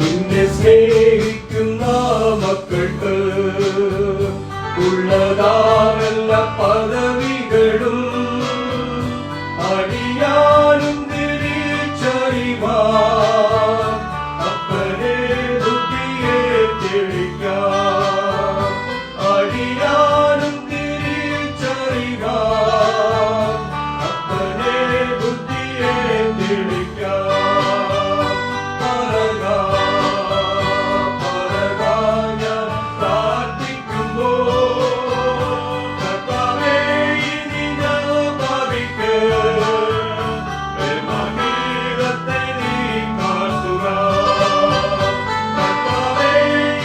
നിന്നെ സ്നേഹിക്കുന്ന മക്കൾക്ക് ഉള്ളതാവല്ല പദവികളും അടിയാനും തിരിച്ചറിവാൻ അപ്പനെ ബുദ്ധിയെ തെളിക്കാം. അടിയാനും തിരിച്ചറിവാൻ അപ്പനെ ബുദ്ധിയെ തെളിക്കാം. പറകാ ഞാൻ പ്രാർത്ഥിക്കുമ്പോൾ കർത്താവേ ഇനി ഞാൻ ഭാവിക്ക് പ്രേമഗീതത്തെ നീ കാട്ടുക. കർത്താവേ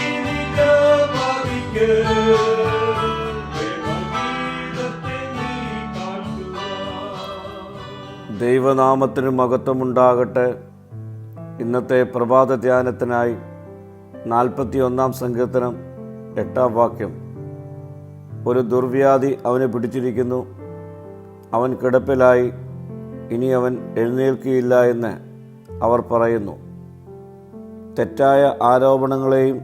ഇനി ഞാൻ ഭാവിക്ക് പ്രേമഗീതത്തെ നീ കാട്ടുക. ദൈവനാമത്തിന് മഹത്വമുണ്ടാകട്ടെ. ഇന്നത്തെ പ്രഭാത ധ്യാനത്തിനായി 41 സങ്കീർത്തനം 8 വാക്യം. ഒരു ദുർവ്യാധി അവനെ പിടിച്ചിരിക്കുന്നു, അവൻ കിടപ്പിലായി, ഇനി അവൻ എഴുന്നേൽക്കുകയില്ല എന്ന് അവർ പറയുന്നു. തെറ്റായ ആരോപണങ്ങളെയും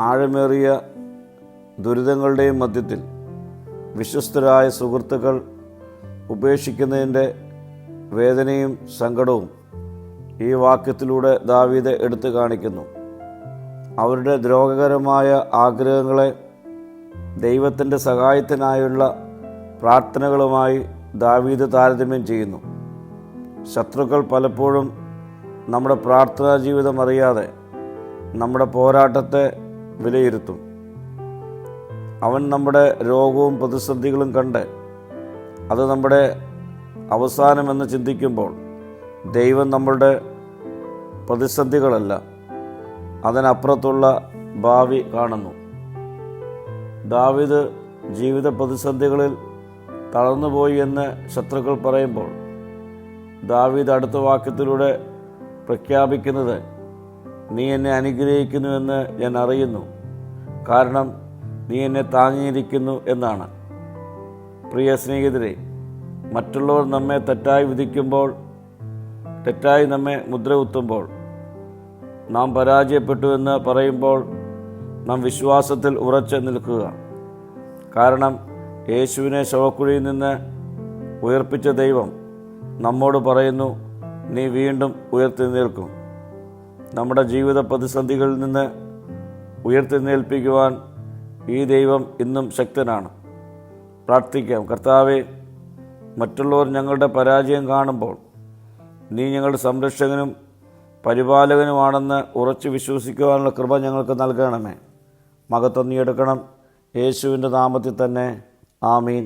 ആഴമേറിയ ദുരിതങ്ങളുടെയും മധ്യത്തിൽ വിശ്വസ്തരായ സുഹൃത്തുക്കൾ ഉപേക്ഷിക്കുന്നതിൻ്റെ വേദനയും സങ്കടവും ഈ വാക്യത്തിലൂടെ ദാവീദ് എടുത്തു കാണിക്കുന്നു. അവരുടെ ദ്രോഹകരമായ ആഗ്രഹങ്ങളെ ദൈവത്തിൻ്റെ സഹായത്തിനായുള്ള പ്രാർത്ഥനകളുമായി ദാവീദ് താരതമ്യം ചെയ്യുന്നു. ശത്രുക്കൾ പലപ്പോഴും നമ്മുടെ പ്രാർത്ഥനാ ജീവിതം അറിയാതെ നമ്മുടെ പോരാട്ടത്തെ വിലയിരുത്തും. അവൻ നമ്മുടെ രോഗവും പ്രതിസന്ധികളും കണ്ട് അത് നമ്മുടെ അവസാനമെന്ന് ചിന്തിക്കുമ്പോൾ ദൈവം നമ്മളുടെ പ്രതിസന്ധികളല്ല, അതിനപ്പുറത്തുള്ള ഭാവി കാണുന്നു. ദാവീദ് ജീവിത പ്രതിസന്ധികളിൽ തളർന്നുപോയി എന്ന് ശത്രുക്കൾ പറയുമ്പോൾ ദാവീദ് അടുത്ത വാക്യത്തിലൂടെ പ്രഖ്യാപിക്കുന്നത്, നീ എന്നെ അനുഗ്രഹിക്കുന്നുവെന്ന് ഞാൻ അറിയുന്നു, കാരണം നീ എന്നെ താങ്ങിയിരിക്കുന്നു എന്നാണ്. പ്രിയ സ്നേഹിതരെ, മറ്റുള്ളവർ നമ്മെ തെറ്റായി വിധിക്കുമ്പോൾ, തെറ്റായി നമ്മെ മുദ്രകുത്തുമ്പോൾ, നാം പരാജയപ്പെട്ടു എന്ന് പറയുമ്പോൾ നാം വിശ്വാസത്തിൽ ഉറച്ചു നിൽക്കുക. കാരണം യേശുവിനെ ശവക്കുഴിയിൽ നിന്ന് ഉയർപ്പിച്ച ദൈവം നമ്മോട് പറയുന്നു, നീ വീണ്ടും ഉയർത്തെഴുന്നേൽക്കും. നമ്മുടെ ജീവിത പ്രതിസന്ധികളിൽ നിന്ന് ഉയർത്തെഴുന്നേൽപ്പിക്കുവാൻ ഈ ദൈവം ഇന്നും ശക്തനാണ്. പ്രാർത്ഥിക്കാം. കർത്താവേ, മറ്റുള്ളവർ ഞങ്ങളുടെ പരാജയം കാണുമ്പോൾ നീ ഞങ്ങളുടെ സംരക്ഷകനും പരിപാലകനുമാണെന്ന് ഉറച്ചു വിശ്വസിക്കുവാനുള്ള കൃപ ഞങ്ങൾക്ക് നൽകണമേ. മഹത്വം നീ എടുക്കണം. യേശുവിൻ്റെ നാമത്തിൽ തന്നെ. ആമീൻ.